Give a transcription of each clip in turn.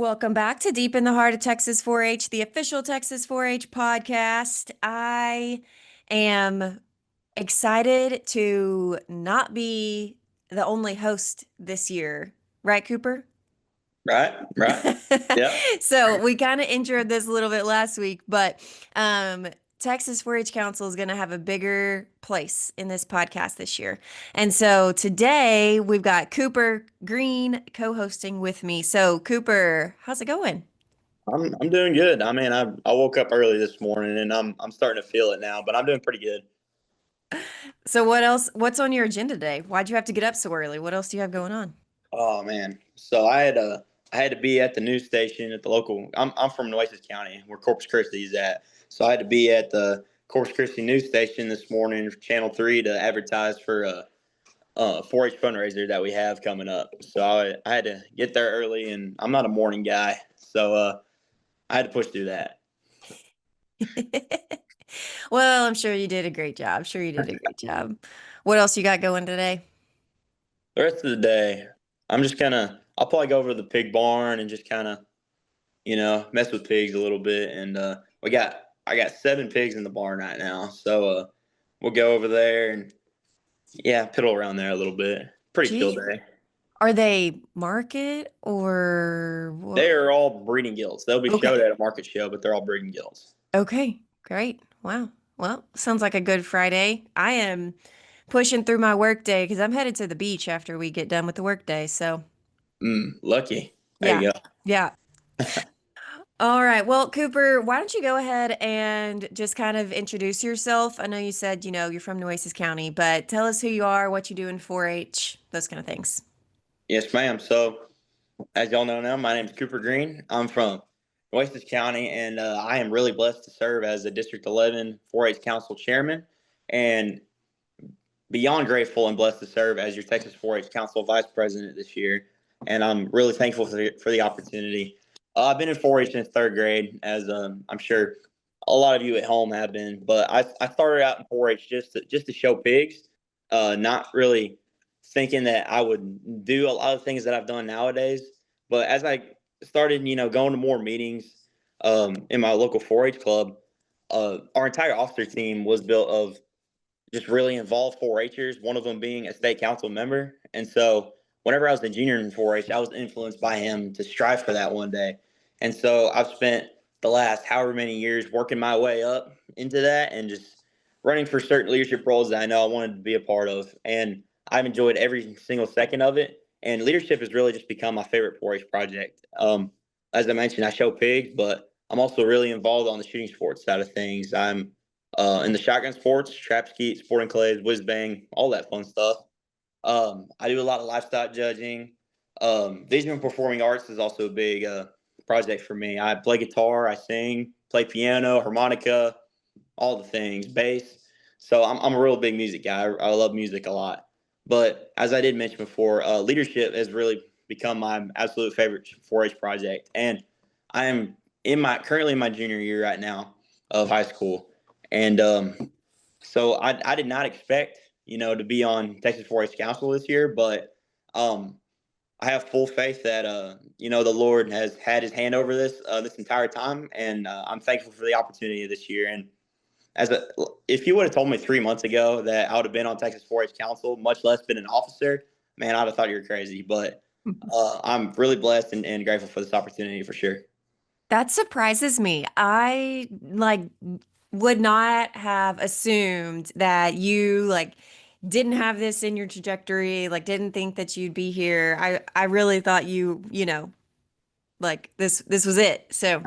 Welcome back to Deep in the Heart of Texas 4-H, the official Texas 4-H podcast. I am excited to not be the only host this year. Right, Cooper? Right, right. Yeah. So we kind of injured this a little bit last week, but um, Texas 4-H Council is going to have a bigger place in this podcast this year. And so today we've got Cooper Green co-hosting with me. So Cooper, how's it going? I'm doing good. I mean, I woke up early this morning and I'm starting to feel it now, but I'm doing pretty good. So what else? What's on your agenda today? Why'd you have to get up so early? What else do you have going on? Oh man. So I had to be at the news station at the local. I'm from Nueces County, where Corpus Christi is at. So I had to be at the Corpus Christi news station this morning, Channel 3, to advertise for a 4-H fundraiser that we have coming up. So I had to get there early, and I'm not a morning guy, so I had to push through that. Well, I'm sure you did a great job. Sure you did a great job. What else you got going today? The rest of the day, I'll probably go over to the pig barn and just kind of, mess with pigs a little bit. And I got 7 pigs in the barn right now. So we'll go over there and, yeah, piddle around there a little bit. Pretty chill Gee, day. are they market or They what? are all breeding gilts. They'll be showed Okay. at a market show, but they're all breeding gilts. Okay. Great. Wow. Well, sounds like a good Friday. I am pushing through my work day because I'm headed to the beach after we get done with the work day. So, Lucky. There yeah. you Yeah. All right. Well, Cooper, why don't you go ahead and just kind of introduce yourself? I know you said, you're from Nueces County, but tell us who you are, what you do in 4-H, those kind of things. Yes, ma'am. So, as y'all know now, my name is Cooper Green. I'm from Nueces County, and I am really blessed to serve as the District 11 4-H Council Chairman, and beyond grateful and blessed to serve as your Texas 4-H Council Vice President this year. And I'm really thankful for the opportunity. I've been in 4-H since third grade, as I'm sure a lot of you at home have been. But I started out in 4-H just to show pigs, not really thinking that I would do a lot of things that I've done nowadays. But as I started, going to more meetings in my local 4-H club, our entire officer team was built of just really involved 4-Hers, one of them being a state council member. And so whenever I was a junior in 4-H, I was influenced by him to strive for that one day. And so I've spent the last however many years working my way up into that and just running for certain leadership roles that I know I wanted to be a part of. And I've enjoyed every single second of it. And leadership has really just become my favorite 4-H project. As I mentioned, I show pigs, but I'm also really involved on the shooting sports side of things. I'm in the shotgun sports, trap skeet, sporting clays, whiz bang, all that fun stuff. I do a lot of livestock judging. Visual and performing arts is also a big project for me. I play guitar, I sing, play piano, harmonica, all the things, bass. So I'm a real big music guy. I love music a lot. But as I did mention before, leadership has really become my absolute favorite 4-H project, and I am currently in my junior year right now of high school, and so I did not expect to be on Texas 4-H Council this year, but um, I have full faith that the Lord has had His hand over this entire time, and I'm thankful for the opportunity this year. And if you would have told me 3 months ago that I would have been on Texas 4-H Council, much less been an officer, man, I'd have thought you were crazy. But I'm really blessed and grateful for this opportunity for sure. That surprises me. I would not have assumed that you didn't have this in your trajectory, didn't think that you'd be here. I really thought this was it. So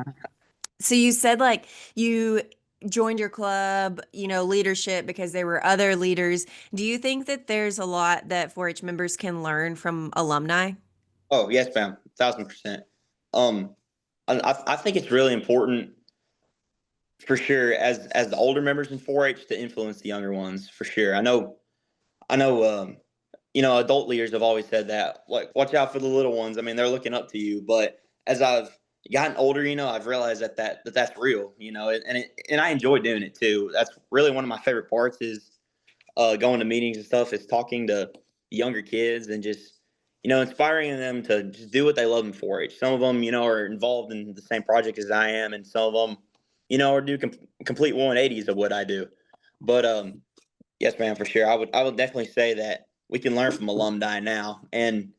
you said you joined your club, leadership because there were other leaders. Do you think that there's a lot that 4-H members can learn from alumni? Oh yes, ma'am, 1,000%. Um, I think it's really important for sure as the older members in 4-H to influence the younger ones for sure. I know. Adult leaders have always said that, like, watch out for the little ones. I mean, they're looking up to you. But as I've gotten older, I've realized that's real. And I enjoy doing it too. That's really one of my favorite parts is going to meetings and stuff. Is talking to younger kids and just inspiring them to just do what they love in 4-H. Some of them, are involved in the same project as I am, and some of them, or do complete 180s of what I do. But yes, man, for sure. I would definitely say that we can learn from alumni now, and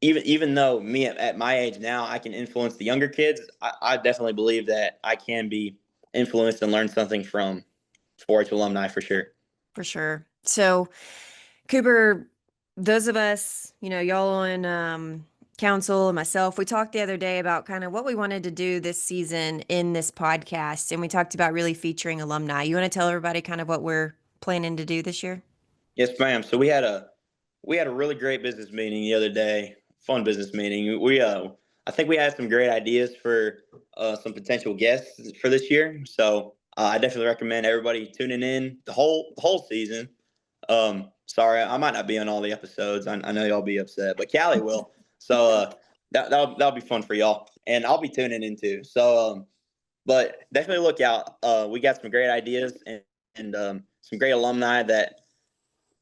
even though me at my age now, I can influence the younger kids. I definitely believe that I can be influenced and learn something from 4-H alumni for sure. For sure. So, Cooper, those of us, y'all on council and myself, we talked the other day about kind of what we wanted to do this season in this podcast. And we talked about really featuring alumni. You want to tell everybody kind of what we're planning to do this year? Yes, ma'am. So we had a really great business meeting the other day. Fun business meeting. I think we had some great ideas for some potential guests for this year. So I definitely recommend everybody tuning in the whole season. Sorry, I might not be on all the episodes. I know y'all be upset, but Callie will. So that'll be fun for y'all, and I'll be tuning in too. So but definitely look out. We got some great ideas and some great alumni that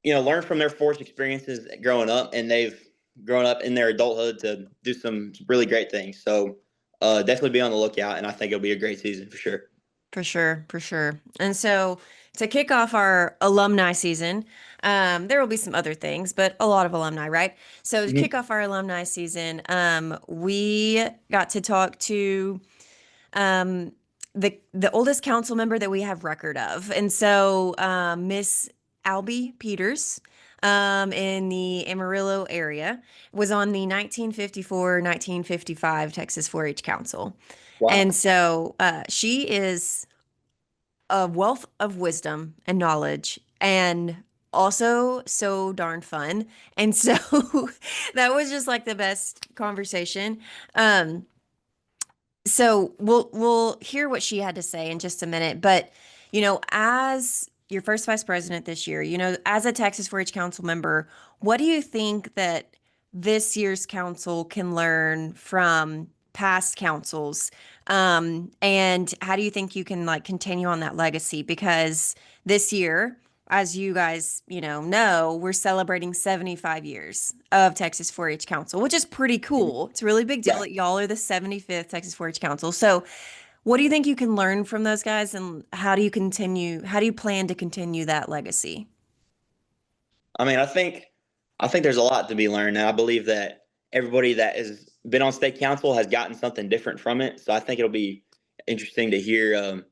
learn from their forced experiences growing up, and they've grown up in their adulthood to do some really great things. So definitely be on the lookout, and I think it'll be a great season for sure. For sure, for sure. And so to kick off our alumni season, there will be some other things, but a lot of alumni, right? So to kick Mhm. off our alumni season, we got to talk to um, the oldest council member that we have record of, and so Miss Alby Peters. In the Amarillo area, was on the 1954-1955 Texas 4-H Council. Wow. And so she is a wealth of wisdom and knowledge, and also so darn fun. And so that was just like the best conversation. Um, so we'll hear what she had to say in just a minute. But as your first vice president this year, as a Texas 4-H council member, what do you think that this year's council can learn from past councils? And how do you think you can like continue on that legacy? Because this year, as you guys, know, we're celebrating 75 years of Texas 4-H Council, which is pretty cool. It's a really big deal Yeah. that y'all are the 75th Texas 4-H Council. So, what do you think you can learn from those guys, and how do you plan to continue that legacy? I mean, I think there's a lot to be learned, and I believe that everybody that has been on state council has gotten something different from it. So I think it'll be interesting to hear,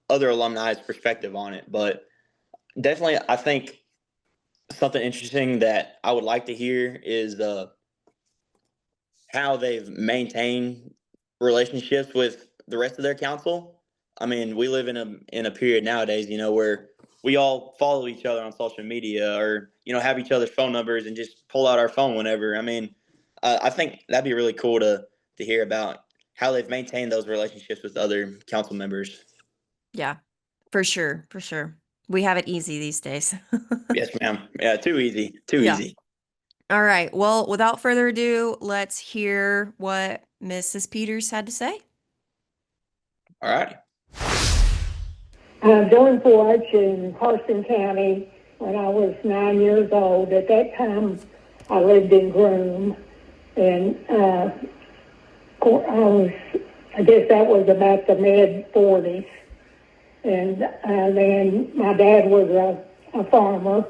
other alumni's perspective on it. But definitely, I think something interesting that I would like to hear is how they've maintained relationships with the rest of their council. I mean, we live in a period nowadays, where we all follow each other on social media, or have each other's phone numbers and just pull out our phone whenever. I mean, I think that'd be really cool to hear about how they've maintained those relationships with other council members. Yeah, for sure, for sure. We have it easy these days. Yes, ma'am. Yeah, too easy, too Yeah. easy. All right. Well, without further ado, let's hear what Mrs. Peters had to say. All right. Doing 4-H in Carson County when I was 9 years old. At that time, I lived in Groom, and I guess that was about the mid-40s. And then my dad was a farmer,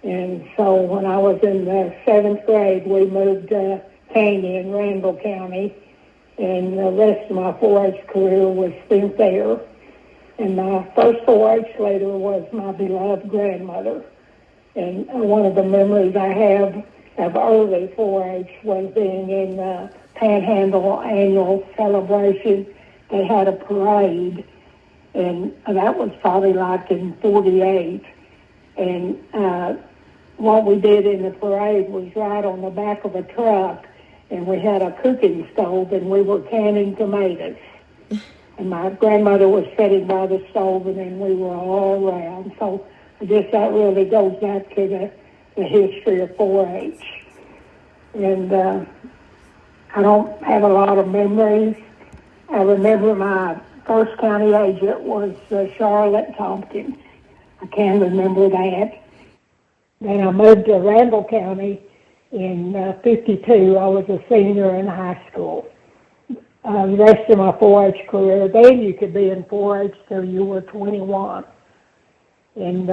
and so when I was in the 7th grade, we moved to Caney in Randall County, and the rest of my 4-H career was spent there. And my first 4-H leader was my beloved grandmother. And one of the memories I have of early 4-H was being in the Panhandle annual celebration. They had a parade, and that was probably like in 48. And what we did in the parade was ride on the back of a truck, and we had a cooking stove, and we were canning tomatoes. And my grandmother was sitting by the stove, and then we were all around. So I guess that really goes back to the history of 4-H. And I don't have a lot of memories. I remember my first county agent was Charlotte Tompkins. I can remember that. Then I moved to Randall County In 52, I was a senior in high school. The rest of my 4-H career, then you could be in 4-H till you were 21. And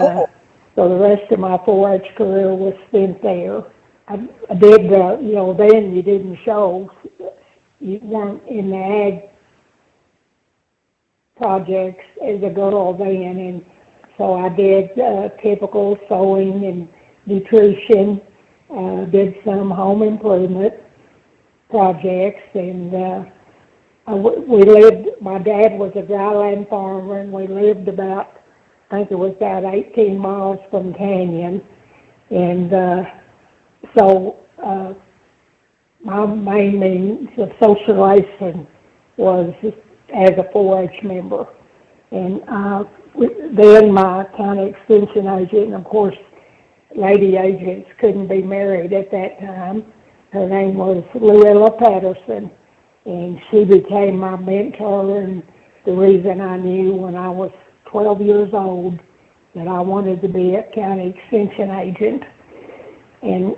so the rest of my 4-H career was spent there. I did, then you didn't show, you weren't in the ag projects as a girl then, and so I did typical sewing and nutrition, did some home improvement projects, and we lived, my dad was a dryland farmer, and we lived about, I think it was about 18 miles from Canyon, and so my main means of socialization was as a 4-H member. And then my county extension agent, and of course, lady agents couldn't be married at that time. Her name was Luella Patterson, and she became my mentor, and the reason I knew when I was 12 years old that I wanted to be a county extension agent. And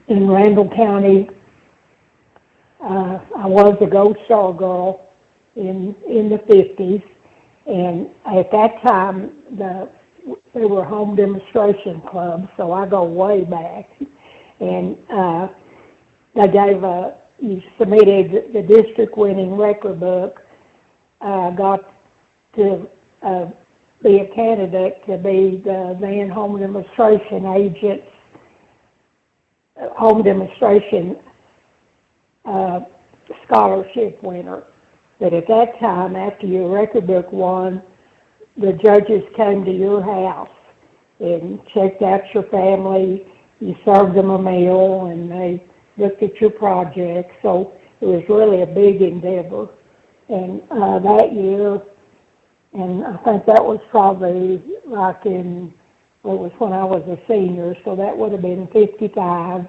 in Randall County, I was a Gold Star girl in the 50s, and at that time they were home demonstration clubs, so I go way back. And they gave you submitted the district winning record book, got to be a candidate to be the then home demonstration scholarship winner. But at that time, after your record book won, the judges came to your house and checked out your family. You served them a meal, and they looked at your project. So it was really a big endeavor. And that year, and I think that was probably like it was when I was a senior, so that would have been 55.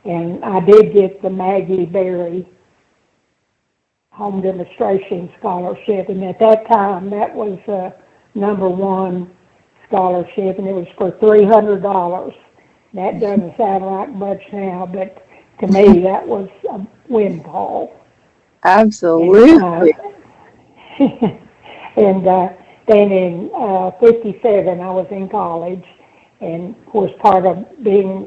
And I did get the Maggie Berry home demonstration scholarship, and at that time that was #1 scholarship, and it was for $300. That doesn't sound like much now, but to me that was a windfall. Absolutely. And then in 57 I was in college, and of course part of being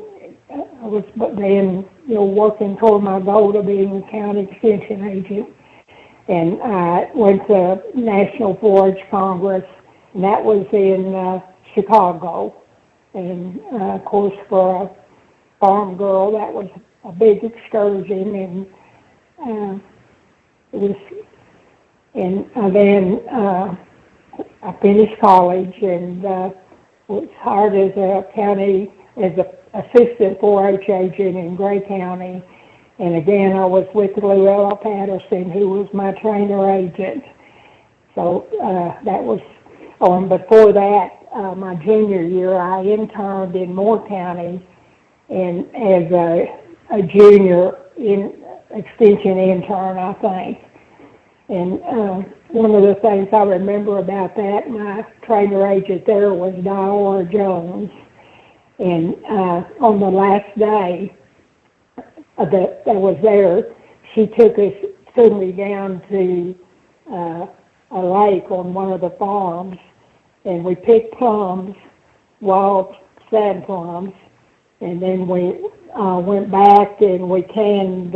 I was then working toward my goal of being a county extension agent. And I went to National 4-H Congress, and that was in Chicago. And of course, for a farm girl, that was a big excursion, and it was. And then I finished college and was hired as an assistant 4-H agent in Gray County. And again, I was with Luella Patterson, who was my trainer agent. So that was, and before that, my junior year, I interned in Moore County and as a junior extension intern, I think. And one of the things I remember about that, my trainer agent there was Diora Jones. And on the last day that was there, she took me down to a lake on one of the farms, and we picked plums, wild sand plums, and then we went back and we canned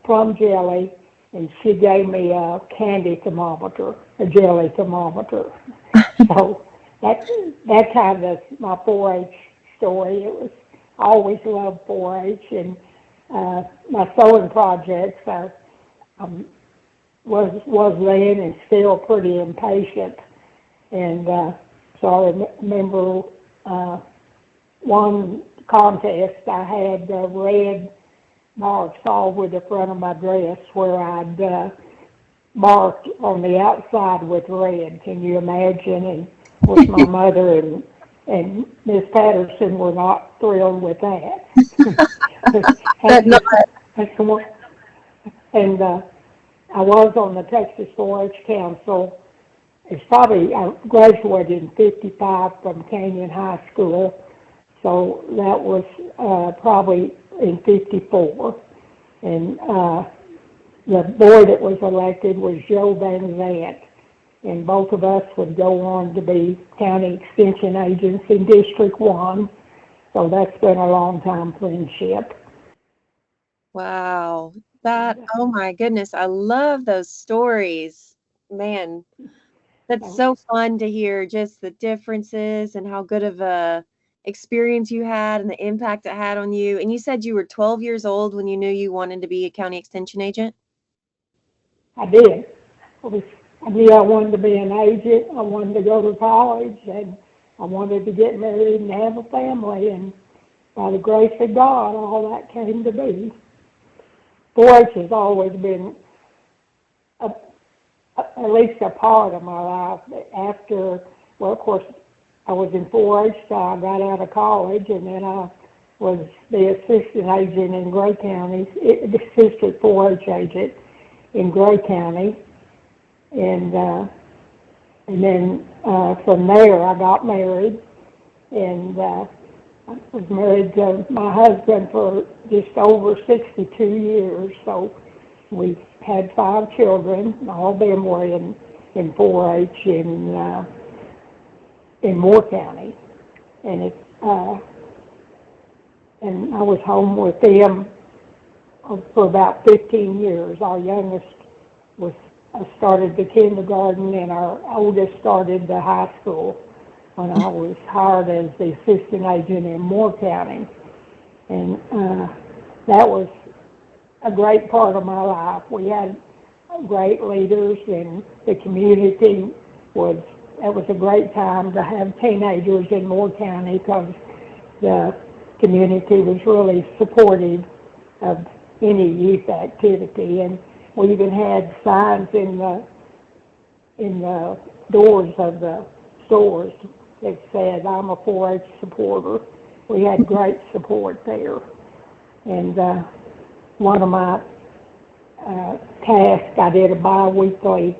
plum jelly, and she gave me a candy thermometer, a jelly thermometer. So that's kind of my 4-H story. It was, I always loved 4-H, and my sewing projects, I was then and still pretty impatient. And so I remember one contest, I had red marks all over the front of my dress where I'd marked on the outside with red. Can you imagine? And of course my mother and Miss Patterson were not thrilled with that. And I was on the Texas 4-H Council. I graduated in 55 from Canyon High School, so that was probably in '54, and the boy that was elected was Joe Van Zant, and both of us would go on to be county extension agents in District 1, so that's been a long time friendship. Wow. Oh my goodness, I love those stories. Man, that's so fun to hear just the differences and how good of a experience you had and the impact it had on you. And you said you were 12 years old when you knew you wanted to be a county extension agent? I did. I knew I wanted to be an agent. I wanted to go to college, and I wanted to get married and have a family. And by the grace of God, all that came to be. 4-H has always been at least a part of my life. After, well, of course, I was in 4-H, so I got out of college, and then I was the assistant agent in Gray County, the assistant 4-H agent in Gray County, and then from there I got married, and I was married to my husband for just over 62 years. So we had 5 children, all of them were in 4-H in Moore County, and and I was home with them for about 15 years. Our youngest started the kindergarten, and our oldest started the high school when I was hired as the assistant agent in Moore County. And that was a great part of my life. We had great leaders, and the community it was a great time to have teenagers in Moore County, because the community was really supportive of any youth activity. And we even had signs in the doors of the stores that said, "I'm a 4-H supporter." We had great support there. And one of my tasks, I did a bi-weekly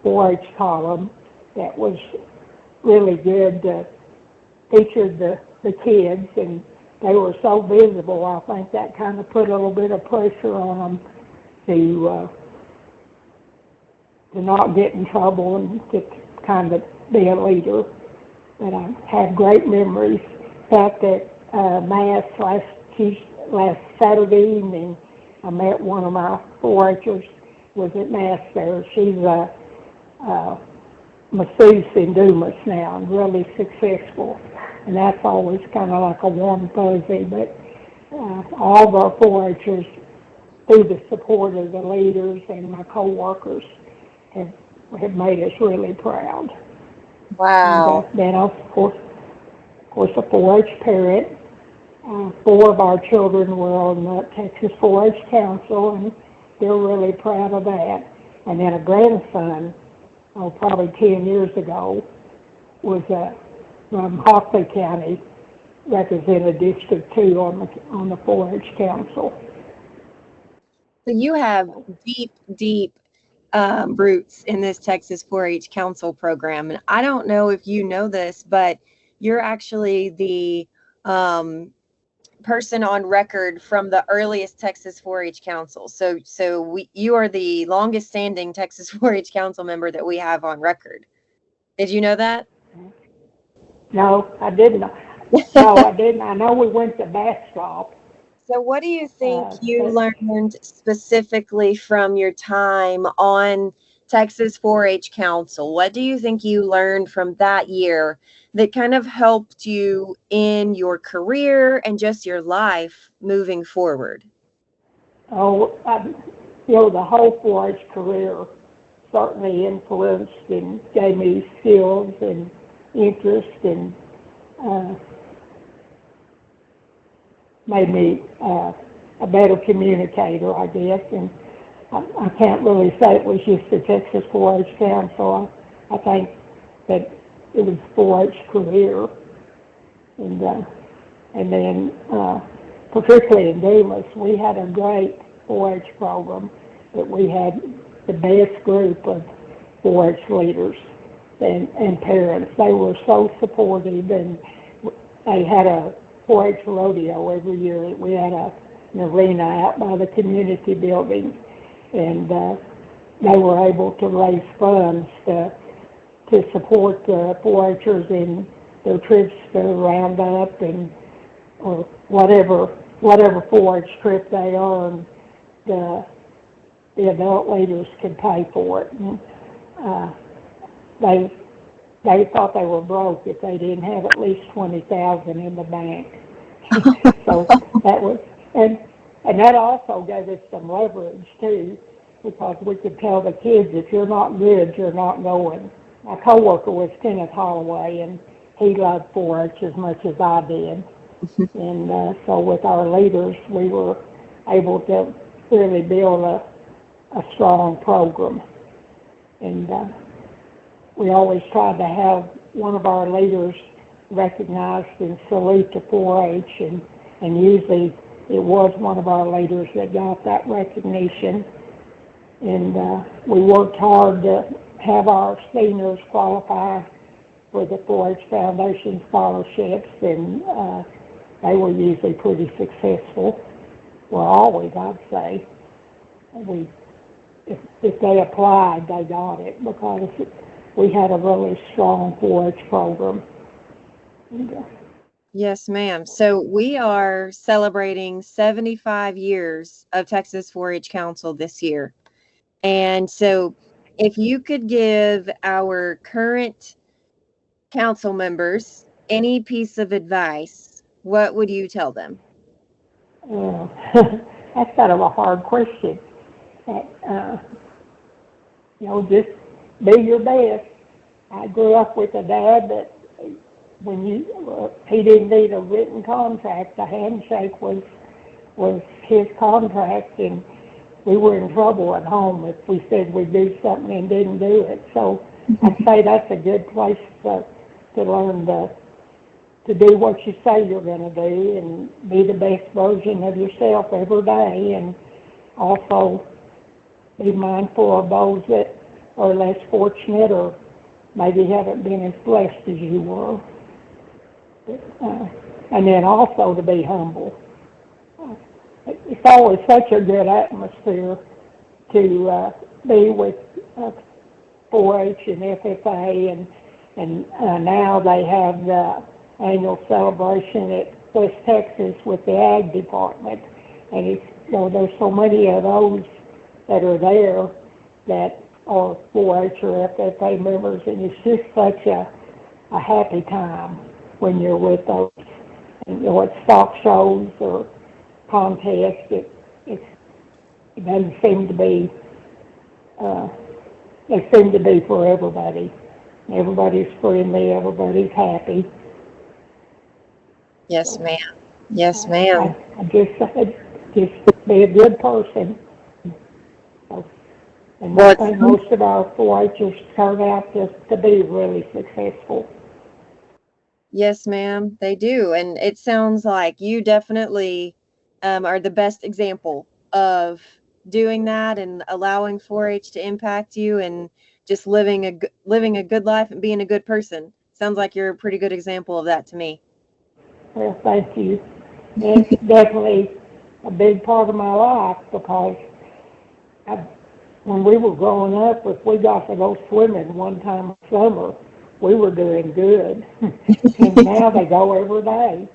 4-H column that was really good to feature the kids, and they were so visible. I think that kind of put a little bit of pressure on them to not get in trouble and to kind of be a leader. But I have great memories. In fact, at Mass last Saturday evening, I met one of my 4-Hers was at Mass there. She's a masseuse in Dumas now, and really successful. And that's always kind of like a warm fuzzy. But all of our 4-Hers, through the support of the leaders and my co-workers, have made us really proud. Wow. And then, of course, a 4-H parent. 4 of our children were on the Texas 4-H Council, and they're really proud of that. And then a grandson, probably 10 years ago, was from Hockley County, represented District 2 on the 4-H Council. So you have deep roots in this Texas 4-H Council program. And I don't know if you know this, but you're actually the person on record from the earliest Texas 4-H Council. So you are the longest standing Texas 4-H Council member that we have on record. Did you know that? No, I didn't. No, I didn't. I know we went to Bastrop. So what do you think you learned specifically from your time on Texas 4-H Council? What do you think you learned from that year that kind of helped you in your career and just your life moving forward? Oh, the whole 4-H career certainly influenced and gave me skills and interest, and made me a better communicator, I guess. And I can't really say it was just the Texas 4-H Council. I think that it was 4-H career, and then particularly in Dumas, we had a great 4-H program. That we had the best group of 4-H leaders and parents. They were so supportive, and they had a 4-H rodeo every year. We had a an arena out by the community building, and they were able to raise funds to support the 4-Hers in their trips to Roundup and or whatever 4-H trip they earned. The adult leaders could pay for it. And, they thought they were broke if they didn't have at least $20,000 in the bank. So that was, and that also gave us some leverage too, because we could tell the kids, if you're not good, you're not going. My coworker was Kenneth Holloway, and he loved 4-H as much as I did. And so with our leaders, we were able to really build a strong program. And we always tried to have one of our leaders recognized and salute to 4-H, and usually it was one of our leaders that got that recognition. And we worked hard to have our seniors qualify for the 4-H Foundation scholarships, and they were usually pretty successful. Well, always, I'd say. If they applied, they got it, because we had a really strong 4-H program. Yes, ma'am. So we are celebrating 75 years of Texas 4-H Council this year. And so if you could give our current council members any piece of advice, what would you tell them? That's kind of a hard question. Just be your best. I grew up with a dad that he didn't need a written contract. A handshake was his contract, and we were in trouble at home if we said we'd do something and didn't do it. So I'd say that's a good place to learn to do what you say you're going to do and be the best version of yourself every day, and also be mindful of those that are less fortunate or maybe haven't been as blessed as you were. And then also to be humble. It's always such a good atmosphere to be with 4-H and FFA, and now they have the annual celebration at West Texas with the Ag Department, and there's so many of those that are there that are 4-H or FFA members, and it's just such a happy time when you're with those. And it's stock shows or contests, it doesn't seem to be, they seem to be for everybody. Everybody's friendly, everybody's happy. Yes, ma'am. Yes, ma'am. I just be a good person. And I think most of our 4-Hers turn out to be really successful. Yes, ma'am, they do. And it sounds like you definitely are the best example of doing that and allowing 4-H to impact you and just living a good life and being a good person. Sounds like you're a pretty good example of that to me. Well, thank you. It's definitely a big part of my life, because when we were growing up, if we got to go swimming one time of summer, we were doing good. And now they go every day.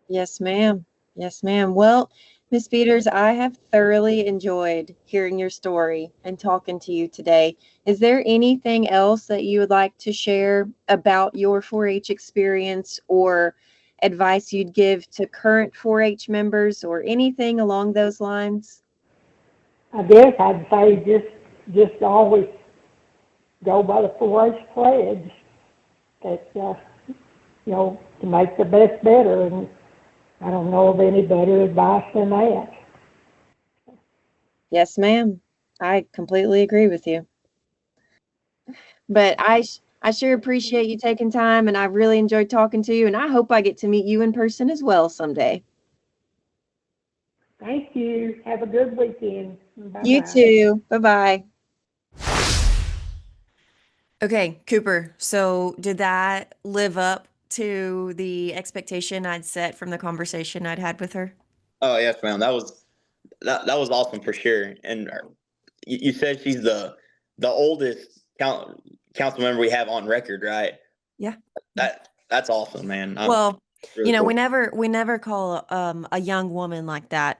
Yes, ma'am. Yes, ma'am. Well, Miss Peters, I have thoroughly enjoyed hearing your story and talking to you today. Is there anything else that you would like to share about your 4-H experience, or advice you'd give to current 4-H members, or anything along those lines? I guess I'd say just always go by the 4-H pledge that, to make the best better, and I don't know of any better advice than that. Yes, ma'am. I completely agree with you. But I sure appreciate you taking time, and I really enjoyed talking to you, and I hope I get to meet you in person as well someday. Thank you. Have a good weekend. Bye-bye. You too. Bye-bye. Okay, Cooper, so did that live up to the expectation I'd set from the conversation I'd had with her? Oh yes, ma'am. That was awesome for sure. And you said she's the oldest council member we have on record, right? Yeah. That's awesome, man. I'm Well, really cool. we never call a young woman like that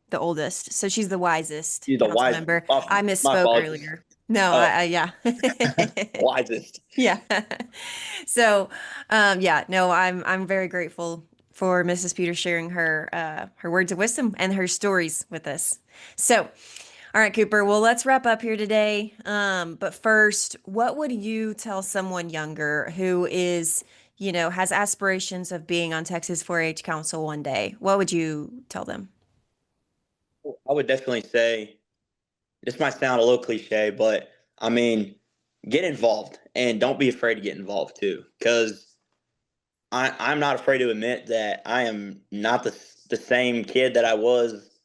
the oldest. So she's the wisest She's the council wise. member. I My misspoke apologies. earlier. No, Oh, yeah. wisest. Yeah. So, yeah, no, I'm very grateful for Mrs. Peters sharing her words of wisdom and her stories with us. So, all right, Cooper. Well, let's wrap up here today. But first, what would you tell someone younger who is, has aspirations of being on Texas 4-H Council one day? What would you tell them? I would definitely say this might sound a little cliche, but I mean, get involved and don't be afraid to get involved too, because I'm not afraid to admit that I am not the same kid that I was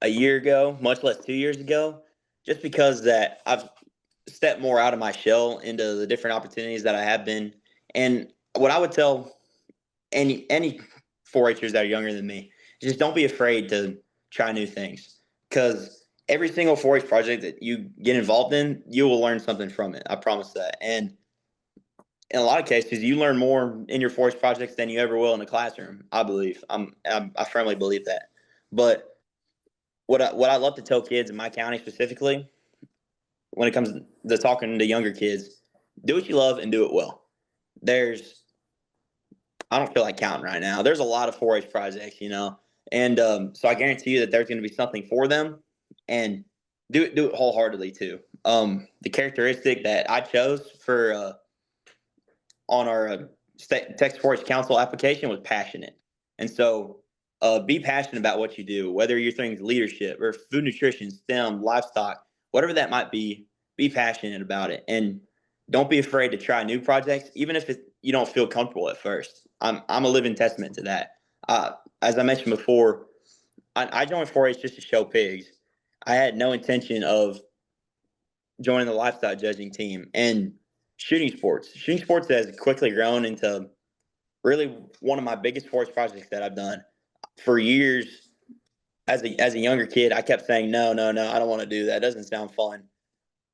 a year ago, much less 2 years ago, just because that I've stepped more out of my shell into the different opportunities that I have been. And what I would tell any 4-Hers that are younger than me, just don't be afraid to try new things, because every single 4-H project that you get involved in, you will learn something from it. I promise that. And in a lot of cases, you learn more in your 4-H projects than you ever will in a classroom. I believe. I firmly believe that. But what I love to tell kids in my county specifically, when it comes to talking to younger kids, do what you love and do it well. There's I don't feel like counting right now. There's a lot of 4-H projects, and so I guarantee you that there's going to be something for them, and do it wholeheartedly too. The characteristic that I chose for on our Texas 4-H Council application was passionate, and so be passionate about what you do, whether you're doing leadership or food nutrition, STEM, livestock, whatever that might be. Be passionate about it, and don't be afraid to try new projects, even if you don't feel comfortable at first. I'm a living testament to that. As I mentioned before, I joined 4-H just to show pigs. I had no intention of joining the livestock judging team. And shooting sports. Shooting sports has quickly grown into really one of my biggest sports projects that I've done for years. As a younger kid, I kept saying no, no, no, I don't want to do that. It doesn't sound fun.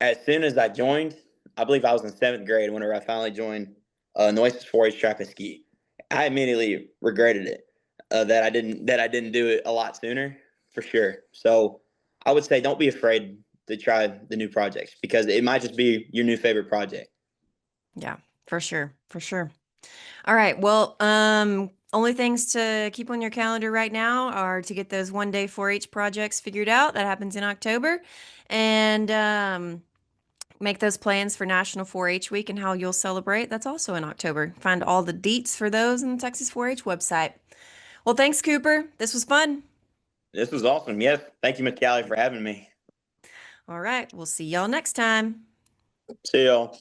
As soon as I joined, I believe I was in seventh grade whenever I finally joined Nueces 4-H track and ski. I immediately regretted it, that I didn't do it a lot sooner, for sure. So I would say don't be afraid to try the new projects, because it might just be your new favorite project. Yeah, for sure. For sure. All right. Well, only things to keep on your calendar right now are to get those one day 4-H projects figured out. That happens in October. And make those plans for National 4-H Week and how you'll celebrate. That's also in October. Find all the deets for those in the Texas 4-H website. Well, thanks, Cooper. This was fun. This was awesome. Yes, thank you, Miss Callie, for having me. All right. We'll see y'all next time. See y'all.